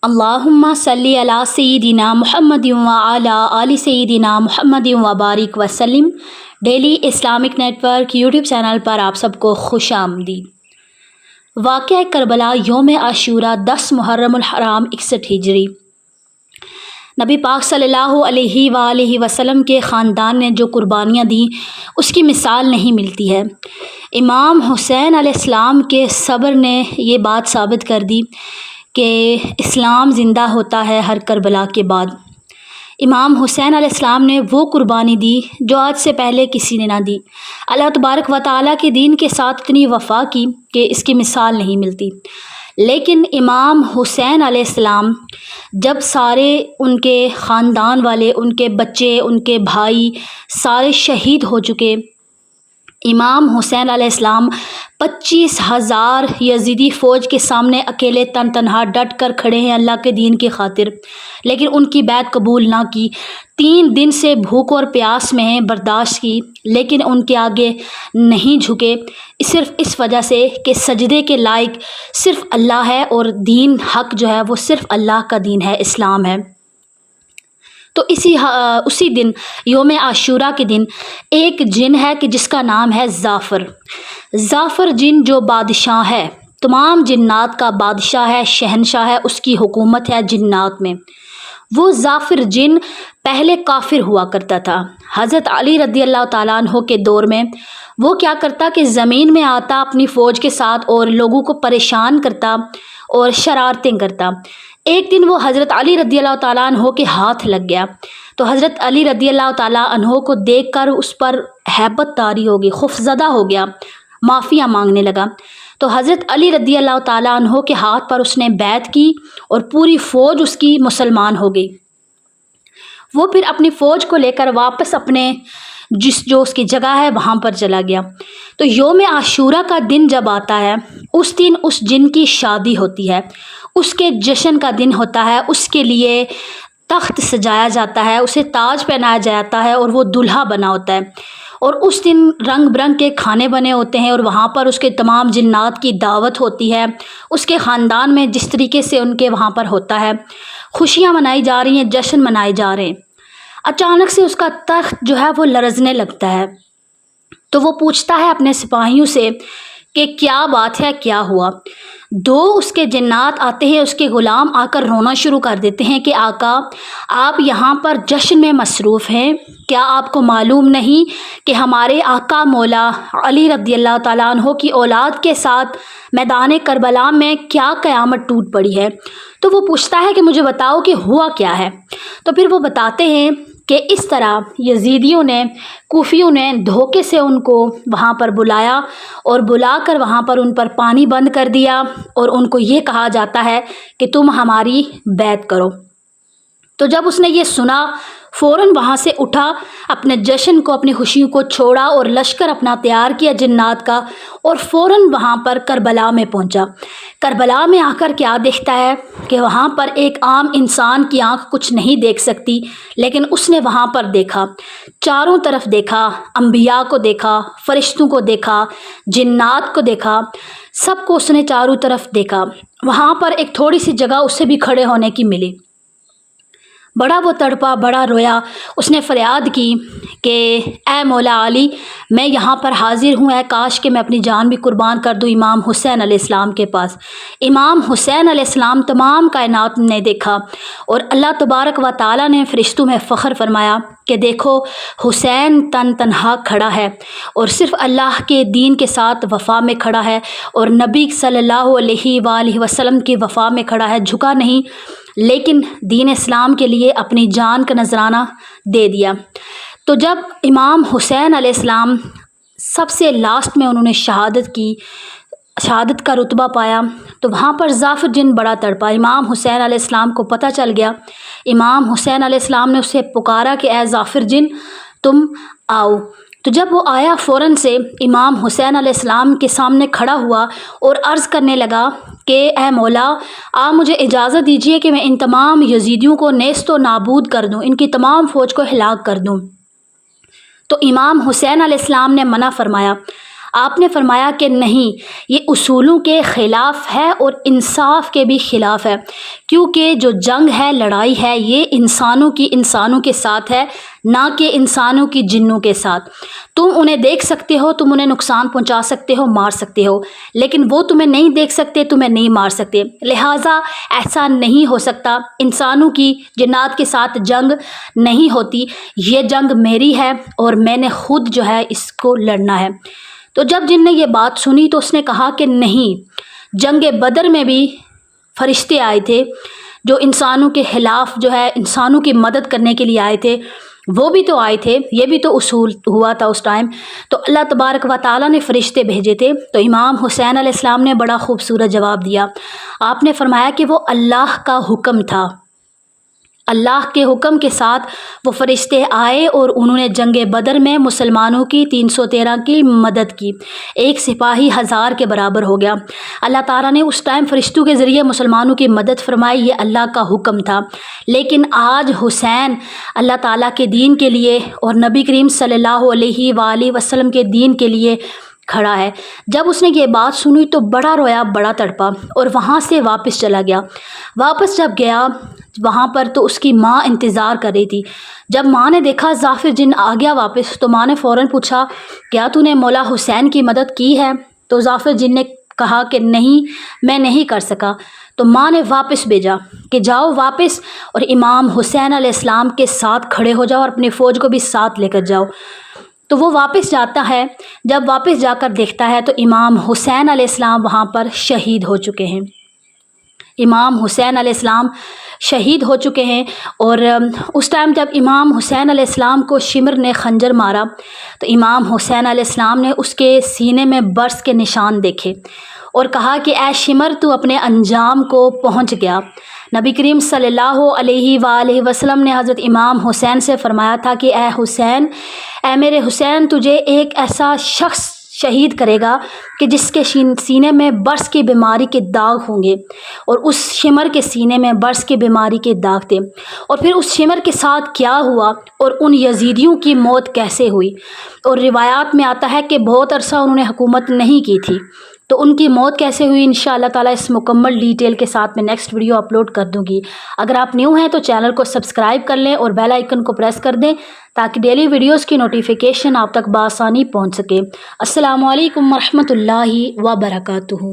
اللہم صلی علی سیدنا محمد وعلی آل سیدنا محمد وبارک وسلم۔ Daily Islamic network YouTube channel پر آپ سب کو خوش آمدید۔ واقعہ کربلا یوم عاشوراء 10 محرم الحرام 61 ہجری۔ نبی پاک صلی اللہ علیہ وآلہ وسلم کے خاندان نے جو قربانیاں دیں اس کی مثال نہیں ملتی ہے۔ امام حسین علیہ السلام کے صبر نے یہ بات ثابت کر دی کہ اسلام زندہ ہوتا ہے ہر کربلا کے بعد۔ امام حسین علیہ السلام نے وہ قربانی دی جو آج سے پہلے کسی نے نہ دی۔ اللہ تبارک و تعالیٰ کے دین کے ساتھ اتنی وفا کی کہ اس کی مثال نہیں ملتی۔ لیکن امام حسین علیہ السلام جب سارے ان کے خاندان والے، ان کے بچے، ان کے بھائی سارے شہید ہو چکے، امام حسین علیہ السلام 25,000 یزیدی فوج کے سامنے اکیلے تنہا ڈٹ کر کھڑے ہیں اللہ کے دین کی خاطر، لیکن ان کی بیعت قبول نہ کی۔ 3 دن سے بھوک اور پیاس میں ہیں، برداشت کی، لیکن ان کے آگے نہیں جھکے، صرف اس وجہ سے کہ سجدے کے لائق صرف اللہ ہے اور دین حق جو ہے وہ صرف اللہ کا دین ہے، اسلام ہے۔ تو اسی دن یوم عاشوراء کے دن ایک جن ہے کہ جس کا نام ہے زعفر۔ زعفر جن جو بادشاہ ہے، تمام جنات کا بادشاہ ہے، شہنشاہ ہے، اس کی حکومت ہے جنات میں۔ وہ زعفر جن پہلے کافر ہوا کرتا تھا۔ حضرت علی رضی اللہ تعالیٰ عنہ کے دور میں وہ کیا کرتا کہ زمین میں آتا اپنی فوج کے ساتھ اور لوگوں کو پریشان کرتا اور شرارتیں کرتا۔ ایک دن وہ حضرت علی رضی اللہ تعالیٰ عنہ کے ہاتھ لگ گیا تو حضرت علی رضی اللہ تعالیٰ عنہ کو دیکھ کر اس پر ہیبت طاری ہو گئی، خوفزدہ ہو گیا، معافیاں مانگنے لگا۔ تو حضرت علی رضی اللہ تعالیٰ عنہ کے ہاتھ پر اس نے بیعت کی اور پوری فوج اس کی مسلمان ہو گئی۔ وہ پھر اپنی فوج کو لے کر واپس اپنے جو اس کی جگہ ہے وہاں پر چلا گیا۔ تو یوم عاشوراء کا دن جب آتا ہے اس دن اس جن کی شادی ہوتی ہے، اس کے جشن کا دن ہوتا ہے، اس کے لیے تخت سجایا جاتا ہے، اسے تاج پہنایا جاتا ہے اور وہ دلہا بنا ہوتا ہے، اور اس دن رنگ برنگ کے کھانے بنے ہوتے ہیں اور وہاں پر اس کے تمام جنات کی دعوت ہوتی ہے۔ اس کے خاندان میں جس طریقے سے ان کے وہاں پر ہوتا ہے، خوشیاں منائی جا رہی ہیں، جشن منائے جا رہے ہیں۔ اچانک سے اس کا تخت جو ہے وہ لرزنے لگتا ہے، تو وہ پوچھتا ہے اپنے سپاہیوں سے کہ کیا بات ہے، کیا ہوا؟ 2 اس کے جنات آتے ہیں، اس کے غلام آ کر رونا شروع کر دیتے ہیں کہ آقا آپ یہاں پر جشن میں مصروف ہیں، کیا آپ کو معلوم نہیں کہ ہمارے آقا مولا علی رضی اللہ تعالیٰ عنہ کی اولاد کے ساتھ میدان کربلا میں کیا قیامت ٹوٹ پڑی ہے؟ تو وہ پوچھتا ہے کہ مجھے بتاؤ کہ ہوا کیا ہے؟ تو پھر وہ بتاتے ہیں کہ اس طرح یزیدیوں نے، کوفیوں نے دھوکے سے ان کو وہاں پر بلایا اور بلا کر وہاں پر ان پر پانی بند کر دیا اور ان کو یہ کہا جاتا ہے کہ تم ہماری بیعت کرو۔ تو جب اس نے یہ سنا فوراً وہاں سے اٹھا، اپنے جشن کو، اپنی خوشیوں کو چھوڑا اور لشکر اپنا تیار کیا جنات کا، اور فوراً وہاں پر کربلا میں پہنچا۔ کربلا میں آ کر کیا دیکھتا ہے کہ وہاں پر ایک عام انسان کی آنکھ کچھ نہیں دیکھ سکتی، لیکن اس نے وہاں پر دیکھا، چاروں طرف دیکھا، انبیاء کو دیکھا، فرشتوں کو دیکھا، جنات کو دیکھا، سب کو اس نے چاروں طرف دیکھا۔ وہاں پر ایک تھوڑی سی جگہ اسے بھی کھڑے ہونے کی ملی۔ بڑا وہ تڑپا، بڑا رویا، اس نے فریاد کی کہ اے مولا علی، میں یہاں پر حاضر ہوں، اے کاش کہ میں اپنی جان بھی قربان کر دوں امام حسین علیہ السلام کے پاس۔ امام حسین علیہ السلام تمام کائنات نے دیکھا اور اللہ تبارک و تعالیٰ نے فرشتوں میں فخر فرمایا کہ دیکھو حسین تنہا کھڑا ہے اور صرف اللہ کے دین کے ساتھ وفا میں کھڑا ہے اور نبی صلی اللہ علیہ وآلہ وسلم کی وفا میں کھڑا ہے، جھکا نہیں، لیکن دین اسلام کے لیے اپنی جان کا نذرانہ دے دیا۔ تو جب امام حسین علیہ السلام سب سے لاسٹ میں انہوں نے شہادت کی، شہادت کا رتبہ پایا، تو وہاں پر زعفر جن بڑا تڑپا۔ امام حسین علیہ السلام کو پتہ چل گیا۔ امام حسین علیہ السلام نے اسے پکارا کہ اے زعفر جن تم آؤ۔ تو جب وہ آیا فوراً سے امام حسین علیہ السلام کے سامنے کھڑا ہوا اور عرض کرنے لگا کہ اے مولا، آپ مجھے اجازت دیجیے کہ میں ان تمام یزیدیوں کو نیست و نابود کر دوں، ان کی تمام فوج کو ہلاک کر دوں۔ تو امام حسین علیہ السلام نے منع فرمایا۔ آپ نے فرمایا کہ نہیں، یہ اصولوں کے خلاف ہے اور انصاف کے بھی خلاف ہے، کیونکہ جو جنگ ہے، لڑائی ہے، یہ انسانوں کے ساتھ ہے، نہ کہ انسانوں کی جنوں کے ساتھ۔ تم انہیں دیکھ سکتے ہو، تم انہیں نقصان پہنچا سکتے ہو، مار سکتے ہو، لیکن وہ تمہیں نہیں دیکھ سکتے، تمہیں نہیں مار سکتے، لہٰذا ایسا نہیں ہو سکتا۔ انسانوں کی جنات کے ساتھ جنگ نہیں ہوتی، یہ جنگ میری ہے اور میں نے خود جو ہے اس کو لڑنا ہے۔ تو جب جن نے یہ بات سنی تو اس نے کہا کہ نہیں، جنگ بدر میں بھی فرشتے آئے تھے جو انسانوں کے خلاف جو ہے انسانوں کی مدد کرنے کے لیے آئے تھے، وہ بھی تو آئے تھے، یہ بھی تو اصول ہوا تھا اس ٹائم۔ تو اللہ تبارک و تعالیٰ نے فرشتے بھیجے تھے۔ تو امام حسین علیہ السلام نے بڑا خوبصورت جواب دیا۔ آپ نے فرمایا کہ وہ اللہ کا حکم تھا، اللہ کے حکم کے ساتھ وہ فرشتے آئے اور انہوں نے جنگ بدر میں مسلمانوں کی 313 کی مدد کی، ایک سپاہی 1000 کے برابر ہو گیا۔ اللہ تعالیٰ نے اس ٹائم فرشتوں کے ذریعے مسلمانوں کی مدد فرمائی، یہ اللہ کا حکم تھا۔ لیکن آج حسین اللہ تعالیٰ کے دین کے لیے اور نبی کریم صلی اللہ علیہ وآلہ وسلم کے دین کے لیے کھڑا ہے۔ جب اس نے یہ بات سنی تو بڑا رویا، بڑا تڑپا اور وہاں سے واپس چلا گیا۔ واپس جب گیا وہاں پر تو اس کی ماں انتظار کر رہی تھی۔ جب ماں نے دیکھا ظافر جن آ گیا واپس تو ماں نے فوراً پوچھا، کیا تو نے مولا حسین کی مدد کی ہے؟ تو ظافر جن نے کہا کہ نہیں، میں نہیں کر سکا۔ تو ماں نے واپس بھیجا کہ جاؤ واپس اور امام حسین علیہ السلام کے ساتھ کھڑے ہو جاؤ اور اپنی فوج کو بھی ساتھ لے کر جاؤ۔ تو وہ واپس جاتا ہے۔ جب واپس جا کر دیکھتا ہے تو امام حسین علیہ السلام وہاں پر شہید ہو چکے ہیں۔ امام حسین علیہ السلام شہید ہو چکے ہیں۔ اور اس ٹائم جب امام حسین علیہ السلام کو شمر نے خنجر مارا تو امام حسین علیہ السلام نے اس کے سینے میں برس کے نشان دیکھے اور کہا کہ اے شمر، تو اپنے انجام کو پہنچ گیا۔ نبی کریم صلی اللہ علیہ وآلہ وسلم نے حضرت امام حسین سے فرمایا تھا کہ اے حسین، اے میرے حسین، تجھے ایک ایسا شخص شہید کرے گا کہ جس کے سینے میں برس کی بیماری کے داغ ہوں گے، اور اس شمر کے سینے میں برس کی بیماری کے داغ تھے۔ اور پھر اس شمر کے ساتھ کیا ہوا اور ان یزیدیوں کی موت کیسے ہوئی، اور روایات میں آتا ہے کہ بہت عرصہ انہوں نے حکومت نہیں کی تھی، تو ان کی موت کیسے ہوئی انشاءاللہ تعالیٰ اس مکمل ڈیٹیل کے ساتھ میں نیکسٹ ویڈیو اپلوڈ کر دوں گی۔ اگر آپ نیو ہیں تو چینل کو سبسکرائب کر لیں اور بیل آئیکن کو پریس کر دیں تاکہ ڈیلی ویڈیوز کی نوٹیفیکیشن آپ تک بآسانی پہنچ سکے۔ السلام علیکم ورحمۃ اللہ وبرکاتہ۔